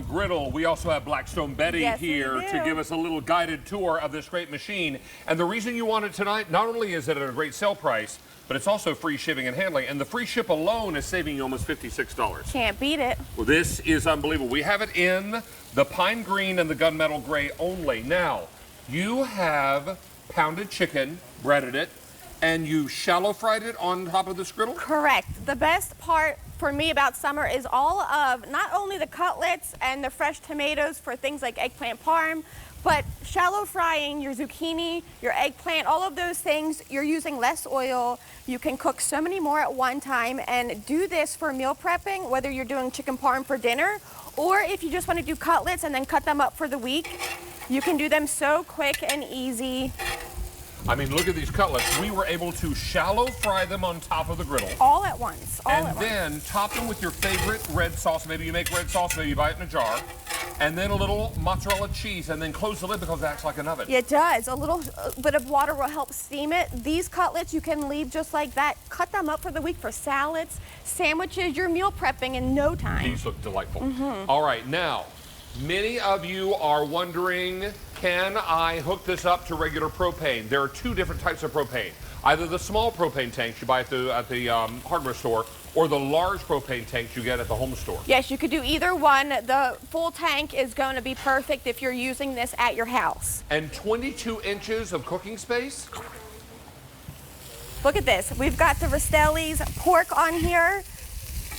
from Griddle. We also have Blackstone Betty here to give us a little guided tour of this great machine. And the reason you want it tonight, not only is it at a great sale price, but it's also free shipping and handling. And the free ship alone is saving you almost $56. Can't beat it. Well, this is unbelievable. We have it in the pine green and the gunmetal gray only. Now, you have pounded chicken, breaded it, and you shallow fried it on top of this griddle? Correct. The best part for me about summer is all of not only the cutlets and the fresh tomatoes for things like eggplant parm, but shallow frying your zucchini, your eggplant, all of those things. You're using less oil. You can cook so many more at one time and do this for meal prepping, whether you're doing chicken parm for dinner or if you just want to do cutlets and then cut them up for the week. You can do them so quick and easy. I mean, look at these cutlets. We were able to shallow fry them on top of the griddle. All at once. And then top them with your favorite red sauce. Maybe you make red sauce, maybe you buy it in a jar. And then a little mozzarella cheese, and then close the lid because it acts like an oven. It does. A little bit of water will help steam it. These cutlets you can leave just like that. Cut them up for the week for salads, sandwiches. You're meal prepping in no time. These look delightful. All right, now, many of you are wondering, can I hook this up to regular propane? There are two different types of propane. Either the small propane tanks you buy at the hardware store, or the large propane tanks you get at the home store. Yes, you could do either one. The full tank is going to be perfect if you're using this at your house. And 22 inches of cooking space? Look at this. We've got the Rastelli's pork on here,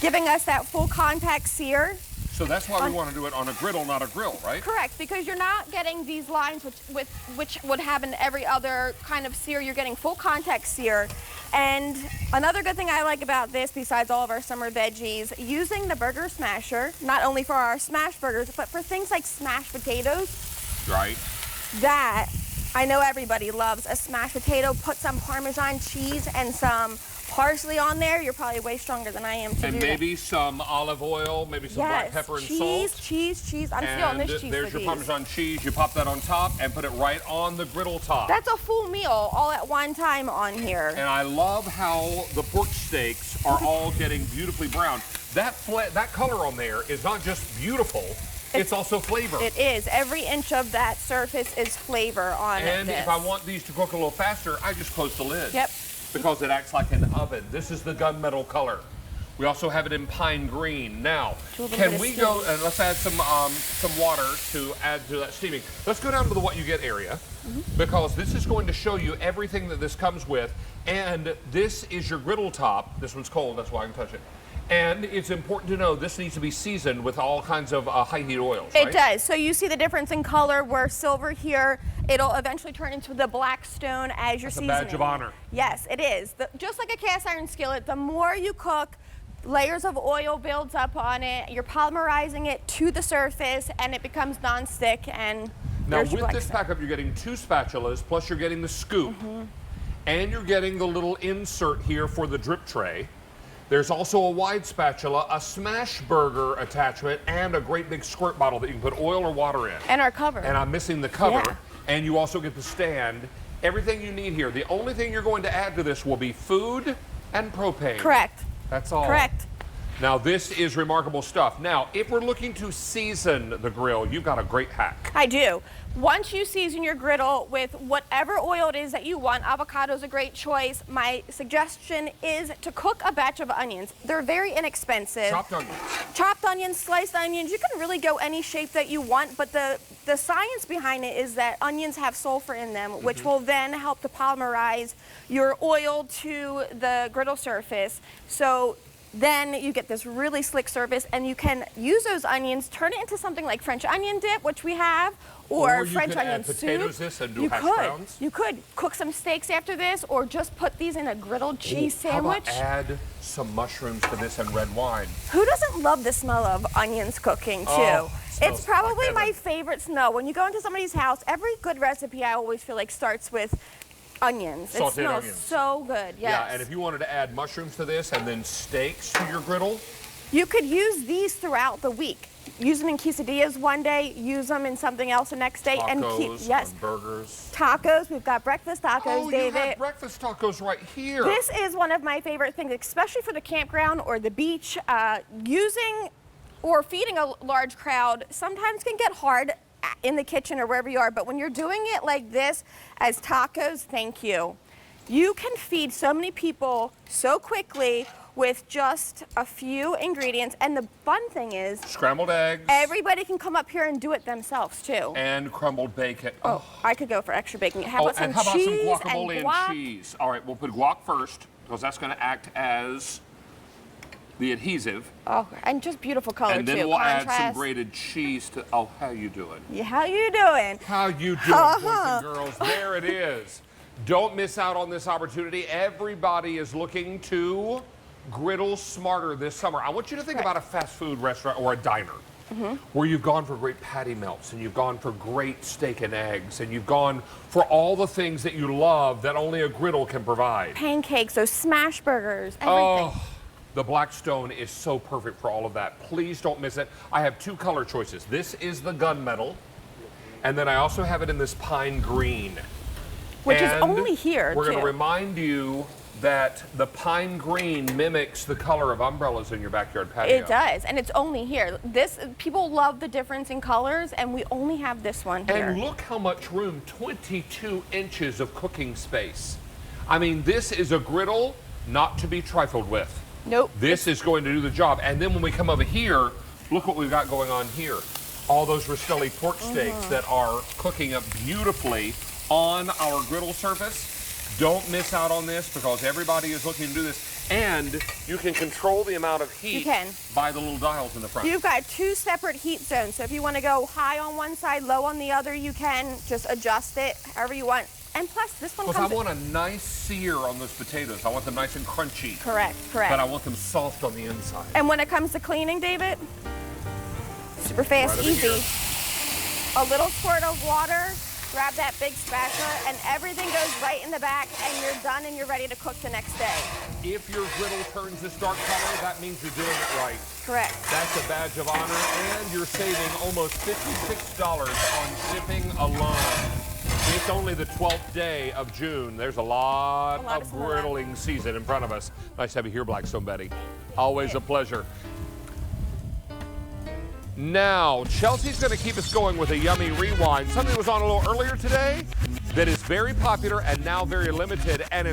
giving us that full contact sear. So that's why we want to do it on a griddle, not a grill, right? Correct, because you're not getting these lines which would happen to every other kind of sear. You're getting full contact sear. And another good thing I like about this, besides all of our summer veggies, using the burger smasher, not only for our smash burgers, but for things like smashed potatoes. Right. That, I know everybody loves a smashed potato. Put some Parmesan cheese and some parsley on there. You're probably way stronger than I am to do that. And maybe some olive oil, maybe some black pepper and salt. Cheese. I'm feeling this cheese. There's your Parmesan cheese. You pop that on top and put it right on the griddle top. That's a full meal all at one time on here. And I love how the pork steaks are all getting beautifully brown. That color on there is not just beautiful, it's also flavor. It is. Every inch of that surface is flavor on And this. if I want these to cook a little faster, I just close the lid. Yep. Because it acts like an oven. This is the gunmetal color. We also have it in pine green. Now, can we go and let's add some water to add to that steaming. Let's go down to the what you get area because this is going to show you everything that this comes with. And this is your griddle top. This one's cold, that's why I can touch it. And it's important to know this needs to be seasoned with all kinds of high heat oils, right? It does. So you see the difference in color where silver here, it'll eventually turn into the Blackstone as you're seasoning. That's a badge of honor. Yes, it is. Just like a cast iron skillet, the more you cook, layers of oil builds up on it. You're polymerizing it to the surface and it becomes nonstick. And now with this pack up, you're getting 2 spatulas, plus you're getting the scoop, and you're getting the little insert here for the drip tray. There's also a wide spatula, a smash burger attachment, and a great big squirt bottle that you can put oil or water in. And our cover. And I'm missing the cover. And you also get the stand. Everything you need here. The only thing you're going to add to this will be food and propane. Correct. That's all. Correct. Now this is remarkable stuff. Now, if we're looking to season the grill, you've got a great hack. I do. Once you season your griddle with whatever oil it is that you want, avocado is a great choice. My suggestion is to cook a batch of onions. They're very inexpensive. Chopped onions. Chopped onions, sliced onions. You can really go any shape that you want, but the science behind it is that onions have sulfur in them, which will then help to polymerize your oil to the griddle surface. So then you get this really slick surface, and you can use those onions, turn it into something like French onion dip, which we have, or French onion soup. Potatoes this and do hash browns. You could cook some steaks after this, or just put these in a griddled cheese sandwich. How about add some mushrooms to this and red wine? Who doesn't love the smell of onions cooking too? Oh, it's probably like my favorite smell. When you go into somebody's house, every good recipe I always feel like starts with onions. Sauteed it smells onions. so good, yes. Yeah, and if you wanted to add mushrooms to this and then steaks to your griddle, you could use these throughout the week. Use them in quesadillas one day, use them in something else the next day, and keep burgers. Tacos. We've got breakfast tacos, David. You have breakfast tacos right here. This is one of my favorite things, especially for the campground or the beach. Using or feeding a large crowd sometimes can get hard in the kitchen or wherever you are, but when you're doing it like this as tacos, thank you. You can feed so many people so quickly with just a few ingredients, and the fun thing is scrambled eggs. Everybody can come up here and do it themselves too. And crumbled bacon. Oh, I could go for extra bacon. How about some some cheese guacamole and guac? cheese? All right, we'll put guac first because that's going to act as the adhesive. Oh, and just beautiful color and then too. we'll Contrast. add some grated cheese to. Oh, how you doing? Yeah, how you doing? How you doing, boys and girls? There it is. Don't miss out on this opportunity. Everybody is looking to griddle smarter this summer. I want you to think about a fast food restaurant or a diner where you've gone for great patty melts and you've gone for great steak and eggs and you've gone for all the things that you love that only a griddle can provide. Pancakes, those smash burgers, everything. Oh, the Blackstone is so perfect for all of that. Please don't miss it. I have two color choices. This is the gunmetal, and then I also have it in this pine green. Which is only here, We're going too. to remind you that the pine green mimics the color of umbrellas in your backyard patio. It does, and it's only here. People love the difference in colors, and we only have this one here. And look how much room, 22 inches of cooking space. I mean, this is a griddle not to be trifled with. Nope. This is going to do the job. And then when we come over here, look what we've got going on here. All those Rastelli pork steaks that are cooking up beautifully on our griddle surface. Don't miss out on this because everybody is looking to do this. And you can control the amount of heat by the little dials in the front. You've got two separate heat zones. So if you want to go high on one side, low on the other, you can just adjust it however you want. And plus, this one comes... I want a nice sear on those potatoes. I want them nice and crunchy. Correct. But I want them soft on the inside. And when it comes to cleaning, David, super fast, right easy. Here. A little squirt of water, grab that big spatula, and everything goes right in the back, and you're done and you're ready to cook the next day. If your griddle turns this dark color, that means you're doing it right. Correct. That's a badge of honor, and you're saving almost $56 on shipping alone. It's only the 12th day of June. There's a lot of griddling season in front of us. Nice to have you here, Blackstone Betty. Always a pleasure. Now, Chelsea's going to keep us going with a yummy rewind. Something that was on a little earlier today that is very popular and now very limited, and it's